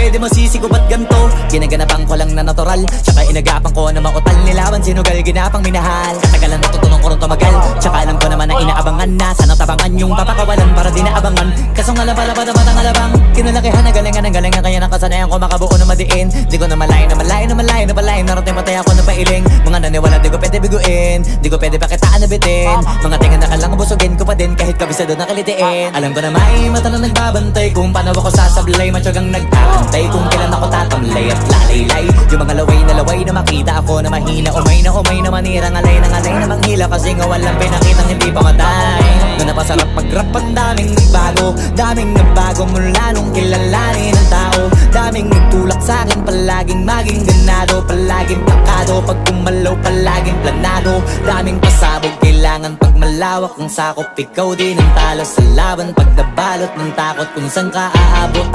di mo sisigo ba't ganto? Ginaganapan ko lang na natural, tsaka inagapan ko na mautal. Nilawan sinugal, ginapang minahal. Katagalan natutunong ko rin tumagal, tsaka alam ko naman na inaabangan na. Sana tabangan yung papakawalan para di naabangan. Kaso nga lang pala ba naman ang alabang kinalakihan na galingan kaya nakasanayan ko makabuo na madiin. Di ko na malayo na malayo na malayo na malayo. Narating patay ako na pailing. Mga naniwala di ko pwede biguin, di ko pwede pakitaan na bitin. Mga tingan na kalang busugin ko pa din kahit kabisado na kalitiin. Alam ko na may mata na nagbabantay kung paano ako sasablay. Matyagang nagkakantay kung kailan ako tatamlay at lalaylay. Yung mga laway na makita ako na mahina. Umay na manira, ngalay na manghila. Kasi nga walang pinakitang hindi pa matay. Na napasarap mag-rap ang daming nagbago mula nung kilalanin ang tao. Daming nagtulak sa'kin, palaging maging ganado. Palaging pakado, pag kumalaw palaging planado. Daming pasabog, kailangan pag malawak ang sakop. Ikaw din ang talo sa laban, pag nabalot ng takot kung saan ka aabot.